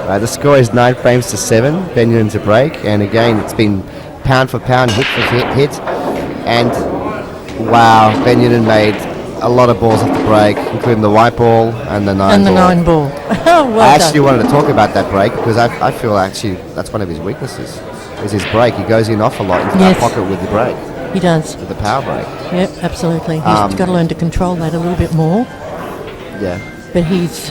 The score is 9 frames to 7. Ben Nunan's a break, and again, it's been pound for pound, hit for hit. And wow, Ben Nunan made a lot of balls off the break, including the white ball and the 9 ball. And the 9 ball. Well I actually wanted to talk about that break because I feel actually that's one of his weaknesses, is his break. He goes in off a lot into that pocket with the break. He does. With the power break. Yep, absolutely. He's got to learn to control that a little bit more. Yeah. But he's,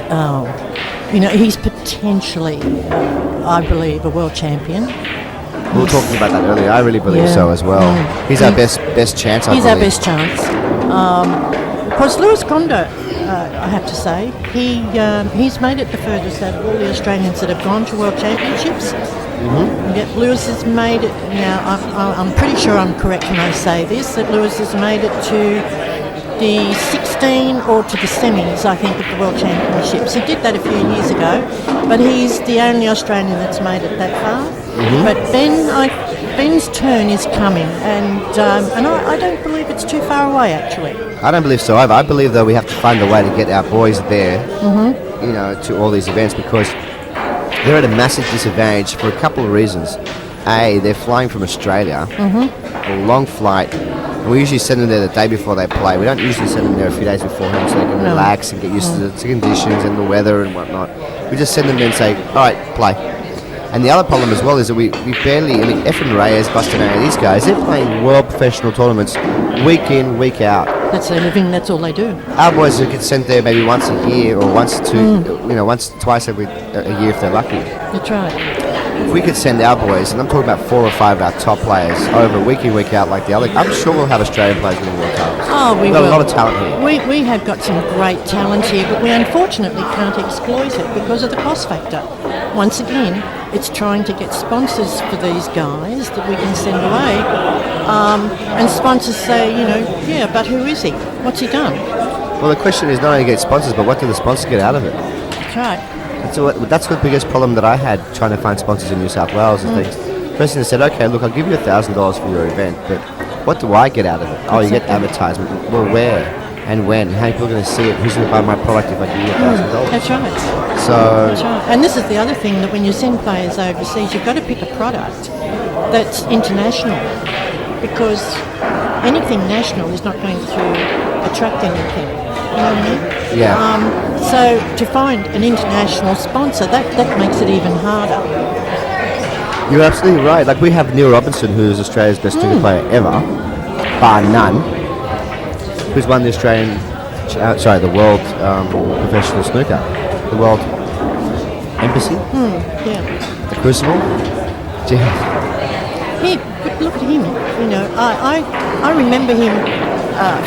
he's potentially, I believe, a world champion. We were talking about that earlier. I really believe so as well. He's our best chance, I believe. He's our best chance. Because Lewis Gondo, I have to say, he's made it the furthest out of all the Australians that have gone to World Championships. Mm-hmm. Yet Lewis has made it, now I'm pretty sure I'm correct when I say this, that Lewis has made it to the 16 or to the semis, I think, of the World Championships. He did that a few years ago, but he's the only Australian that's made it that far. Mm-hmm. But Ben's turn is coming, and I don't believe it's too far away, actually. I don't believe so either. I believe, though, we have to find a way to get our boys there, to all these events, because they're at a massive disadvantage for a couple of reasons. A, they're flying from Australia, a long flight. And we usually send them there the day before they play. We don't usually send them there a few days beforehand so they can relax and get used to the conditions and the weather and whatnot. We just send them there and say, all right, play. And the other problem as well is that we barely, Efren Reyes, Oceania, these guys, they're playing world professional tournaments week in, week out. That's their living, that's all they do. Our boys get sent there maybe once a year or twice every a year if they're lucky. That's right. If we could send our boys, and I'm talking about 4 or 5 of our top players, over week in, week out like the other, I'm sure we'll have Australian players winning World Cups. Oh, we We've will. got a lot of talent here. We have got some great talent here, but we unfortunately can't exploit it because of the cost factor. Once again, it's trying to get sponsors for these guys that we can send away. And sponsors say, but who is he? What's he done? Well, the question is not only get sponsors, but what do the sponsors get out of it? That's right. That's the biggest problem that I had trying to find sponsors in New South Wales. Is the person said, okay, look, I'll give you $1,000 for your event, but what do I get out of it? Oh, you get advertisement. Well, where and when? How many people are going to see it? Who's going to buy my product if I give you $1,000? That's right. That's right. And this is the other thing, that when you send players overseas, you've got to pick a product that's international, because anything national is not going to attract anything. You know what I mean? Yeah. So to find an international sponsor, that makes it even harder. You're absolutely right. Like, we have Neil Robinson, who's Australia's best snooker player ever, bar none, who's won the the World Professional Snooker, the World Embassy, the Crucible. But look at him. I remember him.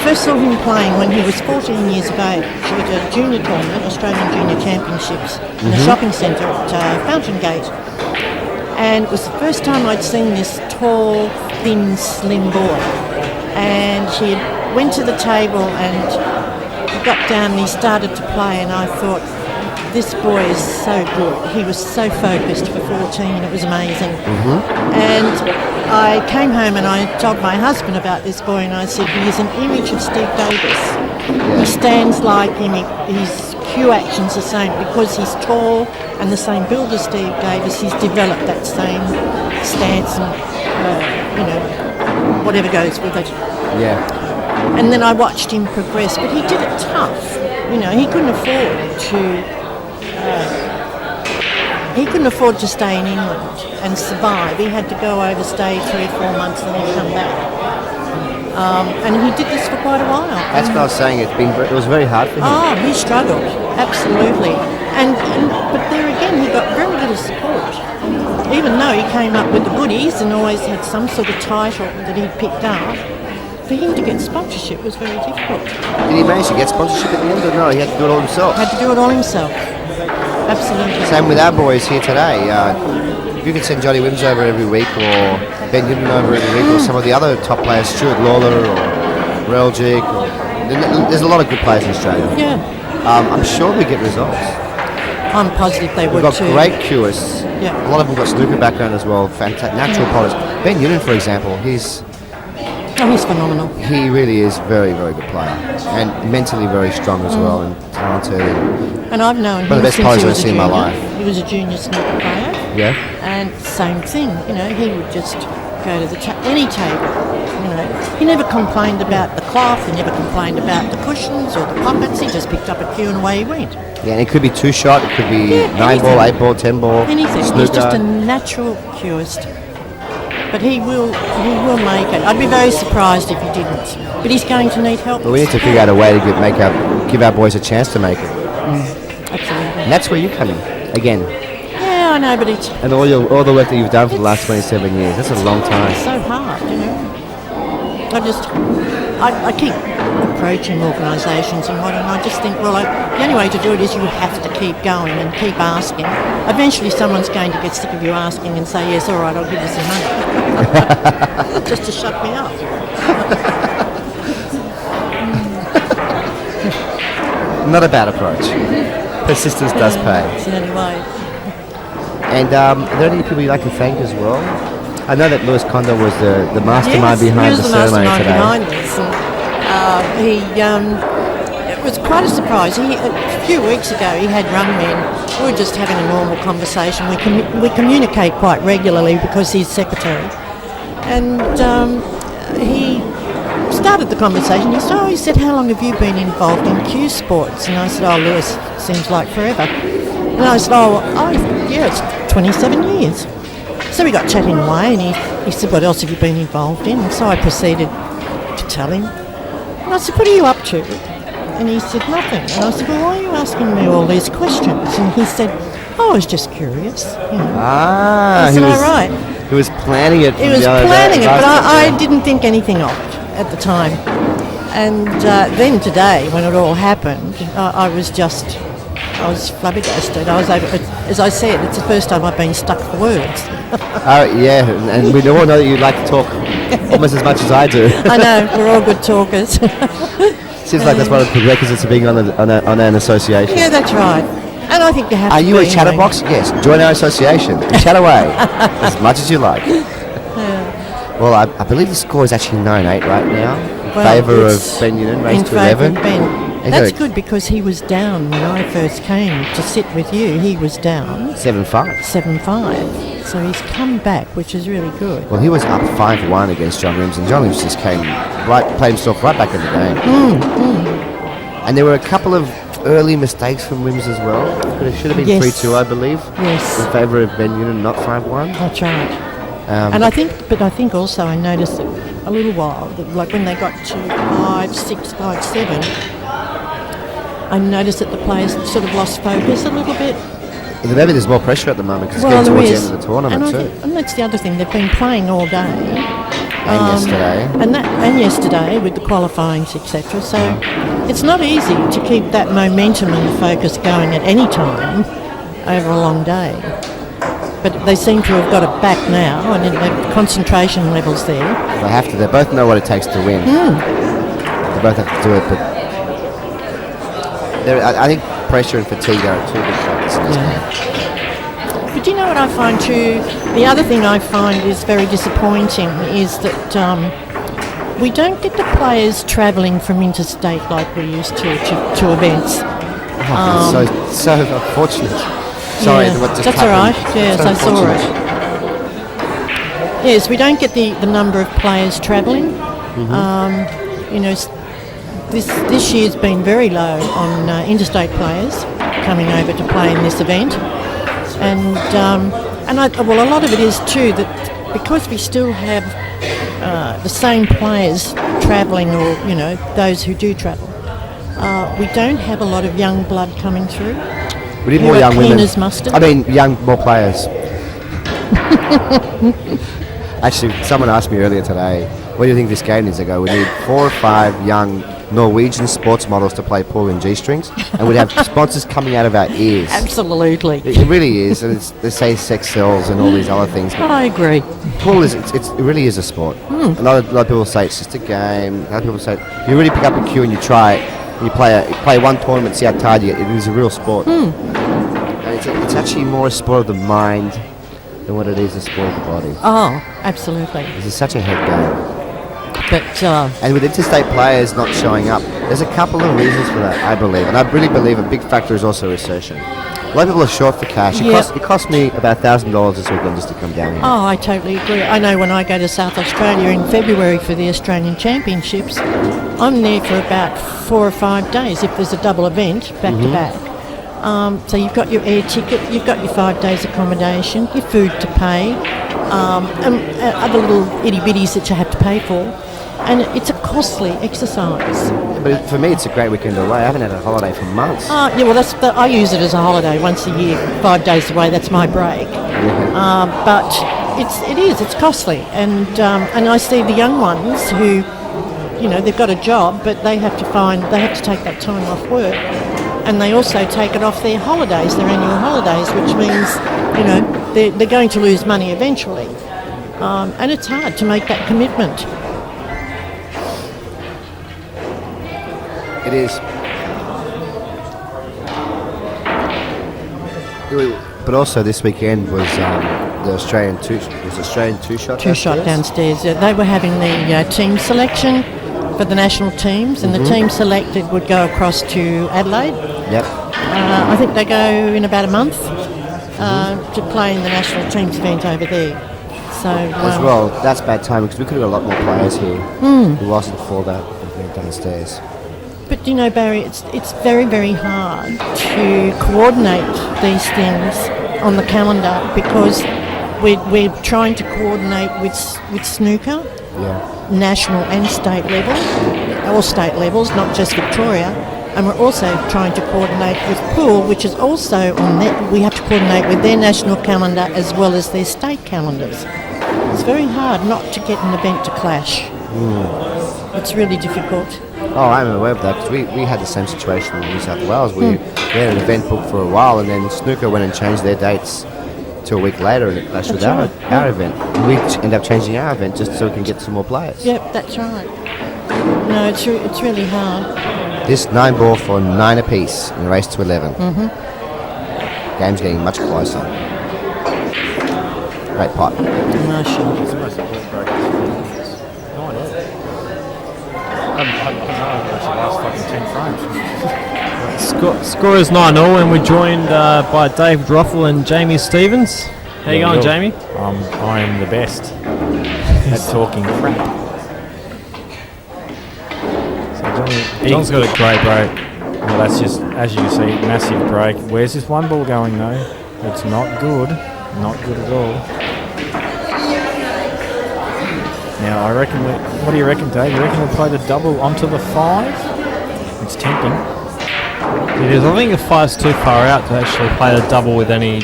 First saw him playing when he was 14 years of age at a junior tournament, Australian Junior Championships, in a shopping centre at Fountain Gate. And it was the first time I'd seen this tall, thin, slim boy. And he went to the table and he got down and he started to play, and I thought, this boy is so good. He was so focused for 14, it was amazing. And I came home and I told my husband about this boy, and I said, he is an image of Steve Davis. He stands like him, his cue action's the same, because he's tall and the same build as Steve Davis. He's developed that same stance and, whatever goes with it. Yeah. And then I watched him progress, but he did it tough. He couldn't afford to... He couldn't afford to stay in England and survive. He had to go overstay 3 or 4 months and then come back. And he did this for quite a while. That's what I was saying. It was very hard for him. Oh, he struggled, absolutely. But there again, he got very little support. Even though he came up with the goodies and always had some sort of title that he'd picked up, for him to get sponsorship was very difficult. Did he manage to get sponsorship at the end, or no? He had to do it all himself. Had to do it all himself. Absolutely. Same with our boys here today. If you could send Johnny Wims over every week, or Ben Nunnan over every week, or some of the other top players, Stuart Lawler or Reljig, there's a lot of good players in Australia. Yeah. I'm sure we get results. I'm positive they would too. We've got great cueists. Yeah. A lot of them got snooker background as well. Fantastic natural polish. Ben Nunnan, for example, he's phenomenal. He really is very, very good player, and mentally very strong as well, and talented. And I've known him one of the best since players he I've was a seen in junior. my life. He was a junior snooker player. Yeah. And same thing, he would just go to any table, He never complained about the cloth, he never complained about the cushions or the pockets, he just picked up a cue and away he went. Yeah, and it could be 2-shot, it could be 9-ball, 8-ball, 10-ball, anything. snooker. He's just a natural cueist. But he will make it. I'd be very surprised if he didn't. But he's going to need help. Well, we need to figure out a way to give our boys a chance to make it. Absolutely. And that's where you come in, again. Yeah, I know, but it's... And all the work that you've done for the last 27 years, that's a long time. It's so hard, I keep approaching organisations and whatnot, and I just think, well, the only way to do it is you have to keep going and keep asking. Eventually someone's going to get sick of you asking and say, yes, all right, I'll give you some money. Just to shut me up. Not a bad approach. Persistence does pay. It's the only way. And are there any people you'd like to thank as well? I know that Lewis Condor was the mastermind behind the ceremony today. Behind this. And, it was quite a surprise. A few weeks ago he had rung me and we were just having a normal conversation. We communicate quite regularly because he's secretary. And he started the conversation. He said, how long have you been involved in cue sports? And I said, Lewis, seems like forever. And I said, it's 27 years. So we got chatting away and he said, what else have you been involved in? And so I proceeded to tell him. And I said, what are you up to? And he said, nothing. And I said, well, why are you asking me all these questions? And he said, I was just curious. Ah, I said, right. He was planning it. He was planning it, but I didn't think anything of it at the time. And then today, when it all happened, I was flabbergasted. As I said, it's the first time I've been stuck for words. Yeah, and we all know that you like to talk almost as much as I do. I know, we're all good talkers. Seems like that's one of the prerequisites of being on an association. Yeah, that's right. And I think you have Are to you a chatterbox? Yes, join our association. Chat away as much as you like. Yeah. Well, I believe the score is actually 9-8 right now in favour of Ben Nunan, raised to 11. That's good because he was down when I first came to sit with you. He was down 7-5. 7-5. So he's come back, which is really good. Well, he was up 5-1 against John Wims, and John Wims just played himself right back in the game. And there were a couple of early mistakes from Wims as well. It should have been 3-2, I believe. Yes. In favour of Ben Nunan, not 5-1. That's right. And I think also I noticed that a little while, like when they got to 5-6, 5-7, I noticed that the players sort of lost focus a little bit. Maybe there's more pressure at the moment because it's getting towards the end of the tournament too. And that's the other thing, they've been playing all day. And yesterday. And yesterday with the qualifyings, etc. So it's not easy to keep that momentum and the focus going at any time over a long day. But they seem to have got it back now, and the concentration levels there. They have to. They both know what it takes to win. They both have to do it, but I think pressure and fatigue are two big factors in this game. But do you know what I find too? The other thing I find is very disappointing is that we don't get the players travelling from interstate like we used to events. So unfortunate. Sorry, what just that's happened. All right. Yes, so I saw it. Yes, we don't get the number of players travelling. This year's been very low on interstate players coming over to play in this event, and a lot of it is too that because we still have the same players travelling, or those who do travel, we don't have a lot of young blood coming through. We need more young women. As mustard. More players. Actually, someone asked me earlier today, what do you think this game needs? I go, we need 4 or 5 young Norwegian sports models to play pool and G-strings, and we'd have sponsors coming out of our ears. Absolutely. It really is, and they say sex sells and all these other things. I agree. Pool it really is a sport. A lot of people say it's just a game. Other people say you really pick up a cue and you try it. You play one tournament, see how tired you get. It is a real sport. And it's actually more a sport of the mind than what it is a sport of the body. Oh, absolutely. This is such a head game. But and with interstate players not showing up, there's a couple of reasons for that, I believe. And I really believe a big factor is also recession. A lot of people are short for cash. It cost me about $1,000 this weekend just to come down here. Oh, I totally agree. I know when I go to South Australia in February for the Australian Championships, I'm there for about 4 or 5 days if there's a double event back to back. So you've got your air ticket, you've got your 5 days accommodation, your food to pay, and other little itty bitties that you have to pay for. And it's a costly exercise. But for me, it's a great weekend away. I haven't had a holiday for months. Yeah, well, I use it as a holiday once a year, 5 days away. That's my break. But it's costly, and I see the young ones who, they've got a job, but they have to take that time off work, and they also take it off their holidays, their annual holidays, which means, they're going to lose money eventually, and it's hard to make that commitment. It is. But also this weekend was the Australian two-shot. Two-shot downstairs. They were having the team selection for the national teams, and the team selected would go across to Adelaide. Yep. I think they go in about a month to play in the national teams event over there. So as well, that's bad timing because we could have got a lot more players here who wasn't for that event downstairs. But Barry, it's very, very hard to coordinate these things on the calendar because we're trying to coordinate with snooker, national and state level, all state levels, not just Victoria. And we're also trying to coordinate with pool, which is also on that. We have to coordinate with their national calendar as well as their state calendars. It's very hard not to get an event to clash. It's really difficult. Oh, I'm aware of that because we had the same situation in New South Wales. We had an event booked for a while, and then snooker went and changed their dates to a week later, and it clashed with our event. And we end up changing our event just so we can get some more players. Yep, that's right. No, it's really hard. This 9-ball for 9 apiece in a race to 11. Game's getting much closer. Great pot. Score is 9-0, and we're joined by Dave Droffel and Jamie Stevens. How you going, Jamie? I am the best at talking crap. So John's got a great break. Well, that's just, as you can see, massive break. Where's this 1 ball going, though? It's not good. Not good at all. Now, I reckon, what do you reckon, Dave? You reckon we'll play the double onto the 5? It's tempting. It is. I think the 5's too far out to actually play the double with any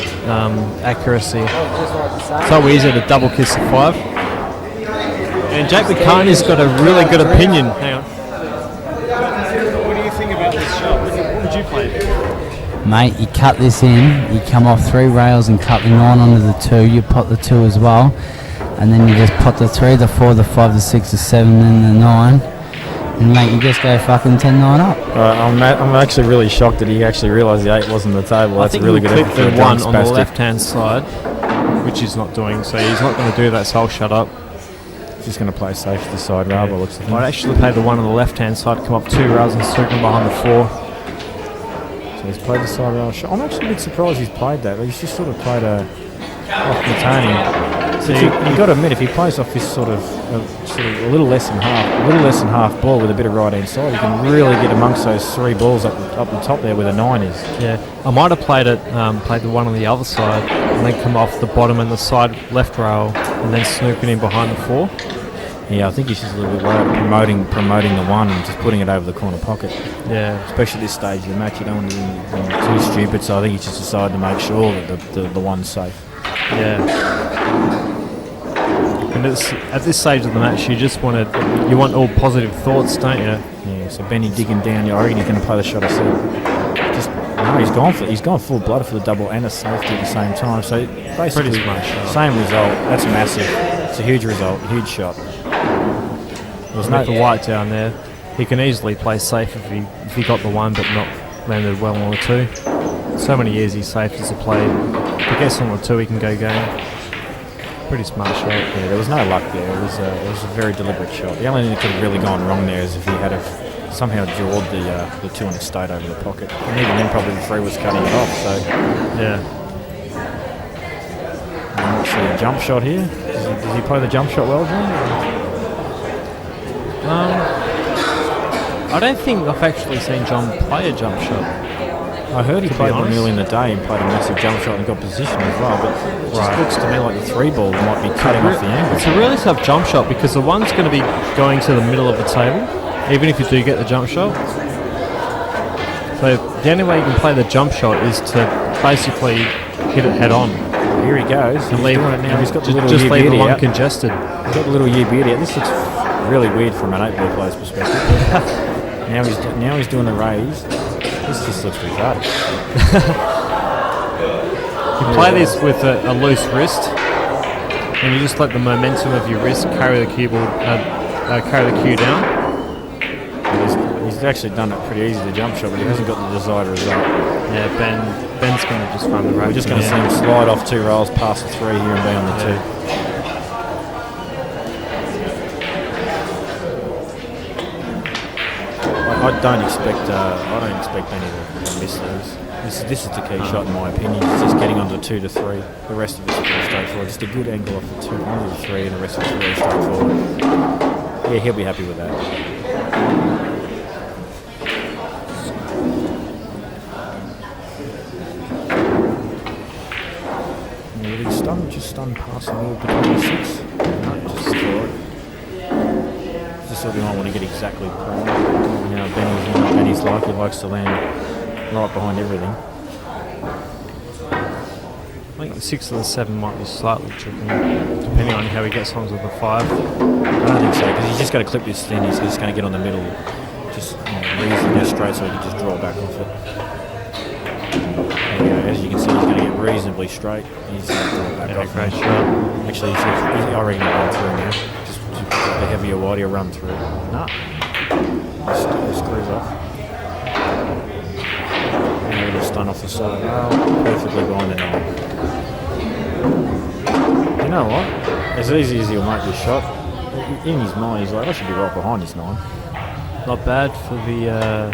accuracy. It's so easy to double kiss the 5. And Jack McCartney's got a really good opinion. Hang on. What do you think about this shot? What would you play? Mate, you cut this in, you come off 3 rails and cut the 9 onto the 2, you pot the 2 as well, and then you just pot the 3, the 4, the 5, the 6, the 7, and the 9. And mate, you just go fucking 10-9 up. I'm actually really shocked that he actually realised the 8 wasn't on the table. That's a really good effort for the 1 on the left-hand side, which he's not doing, so he's not going to do that, so I'll shut up. He's just going to play safe to the side rail, but looks like I'd actually play the 1 on the left-hand side, come up 2 rails and circle behind the 4. So he's played the side rail shot. I'm actually a bit surprised he's played that. He's just sort of played off the Tony. So you've got to admit, if he plays off this sort of a little less than half ball with a bit of right hand side, you can really get amongst those 3 balls up the top there where the 9 is. Yeah, I might have played the 1 on the other side and then come off the bottom and the side left rail and then snoop it in behind the 4. Yeah, I think he's just a little bit worried promoting the 1 and just putting it over the corner pocket. Yeah, especially at this stage of the match, you don't want to be too stupid. So I think he's just decided to make sure that the 1's safe. Yeah. And at this stage of the match, you want all positive thoughts, don't you? Yeah. So Benny digging down. I reckon he's going to play the shot himself. He's gone full blood for the double and a safety at the same time. So basically, same result. That's massive. It's a huge result. Huge shot. There's no white down there. He can easily play safe if he got the 1, but not landed well on the 2. So many years he's safe as a play. If he gets on the 2, he can go game. Pretty smart shot. Yeah, there was no luck there. It was a very deliberate shot. The only thing that could have really gone wrong there is if he had somehow jawed the 200 state over the pocket. And even then, probably the 3 was cutting it off. So Yeah. I might see a jump shot here. Does he play the jump shot well, John? I don't think I've actually seen John play a jump shot. I heard he played one early in the day and played a massive jump shot and got position as well, but it just looks to me like the 3 ball might be cutting off the angle. It's a really tough jump shot because the one's going to be going to the middle of the table, even if you do get the jump shot. So the only way you can play the jump shot is to basically hit it head on. Here he goes. And leave doing it now. He's got the little just year leave the beard one out. congested. He's got the little year beard out. This looks really weird from an 8-ball player's perspective. now he's doing a raise. This just looks retarded. You play this with a loose wrist, and you just let the momentum of your wrist carry the cue ball, carry the cue down. He's actually done it pretty easy, the jump shot, but he hasn't got the desired result. Yeah, Ben's going to just run the race. We're just going to see him slide off 2 rails past the 3 here and be on the 2. I don't expect any to miss those. This is the key shot in my opinion. It's just getting onto 2 to 3. The rest of it's pretty straightforward. Just a good angle off the 2 onto the 3, and the rest of it's really straightforward. Yeah, he'll be happy with that. Just stunned passing all between the 6. No, just score it. Just sort of might want to get exactly prime. You know, Benny's like, he likes to land right behind everything. I think the 6 or the 7 might be slightly tricky, depending on how he gets on with the 5. I don't think so, because he's just got to clip this thin. He's just going to get on the middle, just reasonably straight, so he can just draw back off it. As you can see, he's going to get reasonably straight. He's going to draw back off. Great shot. Actually, I reckon he'll run through now. Just the heavier wide, he'll run through. No. He screws off. And he'll stun off the side. Perfectly behind the 9. You know what? As easy as he'll make this shot, in his mind, he's like, I should be right behind this 9. Not bad for the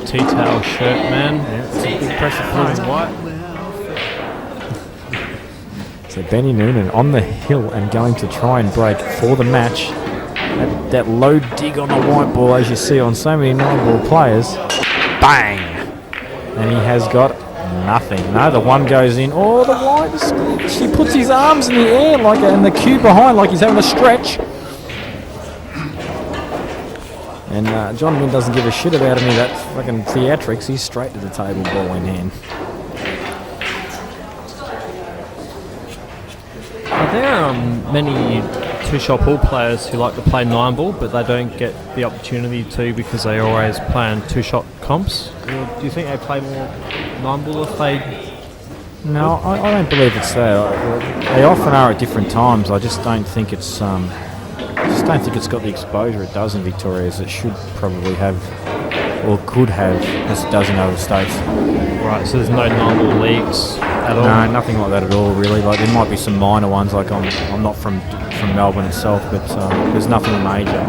tea-towel shirt man. Yeah, it's a big pressure Blue for and white. So Benny Nunan on the hill and going to try and break for the match. That low dig on the white ball, as you see on so many 9-ball players. Bang! And he has got nothing. No, the 1 goes in. Oh, the white. He puts his arms in the air and the cue behind like he's having a stretch. And John Wynn doesn't give a shit about any of that fucking theatrics. He's straight to the table, ball in hand. Are there many 2-shot pool players who like to play 9-ball, but they don't get the opportunity to because they always play on 2-shot comps? Or do you think they play more 9-ball if they... No, I don't believe it's that. They often are at different times. I just don't think it's... it's got the exposure it does in Victoria as it should probably have, or could have, as it does in other states. Right, so there's no 9-ball leagues at all? No, nothing like that at all, really. Like there might be some minor ones. Like I'm not from Melbourne itself, but there's nothing major.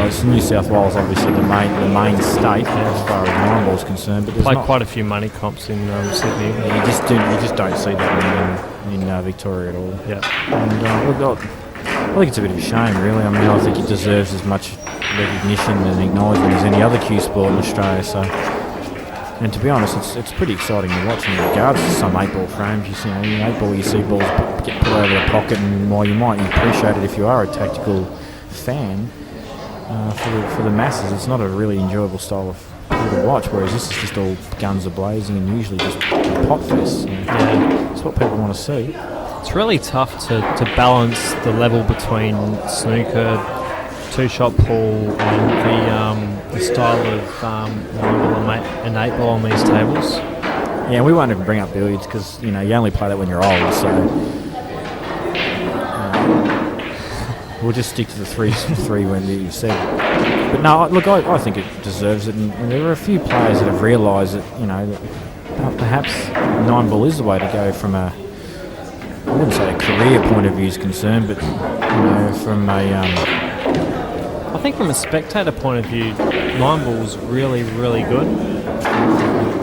It's New South Wales, obviously the main state as far as 9-ball is concerned. But there's played quite a few money comps in Sydney. You just don't see that in Victoria at all. Yeah, and look. I think it's a bit of a shame, really. I mean, I think it deserves as much recognition and acknowledgement as any other cue sport in Australia. So, and to be honest, it's pretty exciting to watch in regards to some 8-ball frames. You see, in 8-ball, you see balls get put out of the pocket, and while you might appreciate it if you are a tactical fan, for the masses, it's not a really enjoyable style of play to watch. Whereas this is just all guns a-blazing and usually just pot fest. Yeah, it's what people want to see. It's really tough to balance the level between snooker, 2-shot pool, and the style of 9-ball and 8-ball on these tables. Yeah, we won't even bring up billiards because you only play that when you're old. So we'll just stick to the 3 when you said. But no, look, I think it deserves it, and there are a few players that have realised that that perhaps 9-ball is the way to go from a. I wouldn't say a career point of view is concerned, but from a I think from a spectator point of view, 9-ball's really, really good.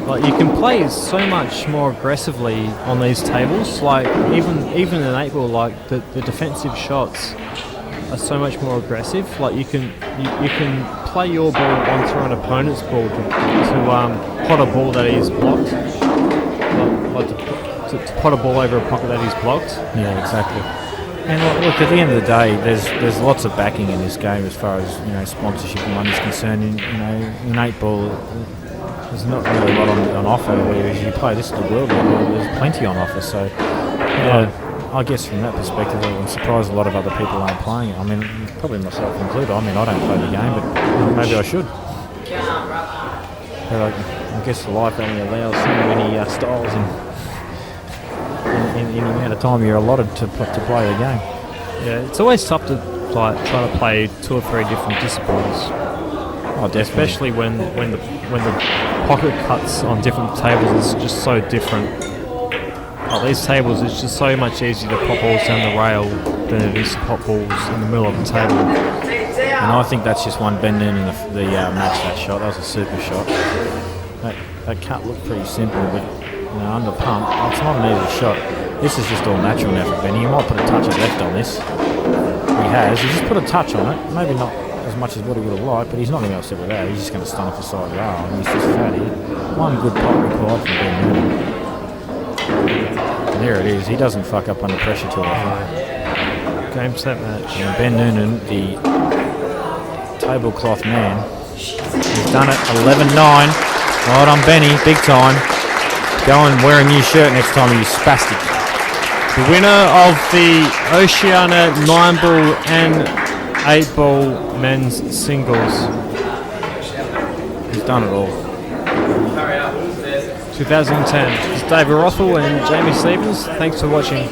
Like, you can play so much more aggressively on these tables. Like, even in 8-ball, like the defensive shots are so much more aggressive. Like, you can play your ball onto an opponent's ball to pot a ball that is blocked. Like to pot a ball over a pocket that is blocked. Yeah, exactly. And look, at the end of the day, there's lots of backing in this game as far as sponsorship and money is concerned. In 8-ball, there's not really a lot on offer. Whereas you play this at the world level, there's plenty on offer. So, I guess from that perspective, I'm surprised a lot of other people aren't playing it. I mean, probably myself included. I mean, I don't play the game, but maybe I should. But I guess life only allows so many styles in the amount of time you're allotted to play the game. Yeah, it's always tough to try to play 2 or 3 different disciplines. Oh, definitely. Especially when the pocket cuts on different tables is just so different. Like these tables, it's just so much easier to pop balls down the rail than it is to pop balls in the middle of the table. And I think that's just one bend in the match, that shot. That was a super shot. That cut looked pretty simple, but under pump, it's not an easy shot. This is just all natural now for Benny. He might put a touch of left on this. He has. He's just put a touch on it. Maybe not as much as what he would have liked, but he's not going to upset with that. He's just going to stun off the side of the rail, and he's just fatty. One good pot required from Ben Nunan. And there it is. He doesn't fuck up under pressure too often. Game, set, match. And Ben Nunan, the tablecloth man, he's done it. 11-9. Right on Benny, big time. Go and wear a new shirt next time, you spastic. The winner of the Oceania 9-ball and 8-ball men's singles. He's done it all. 2010. It's David Rothwell and Jamie Stevens. Thanks for watching.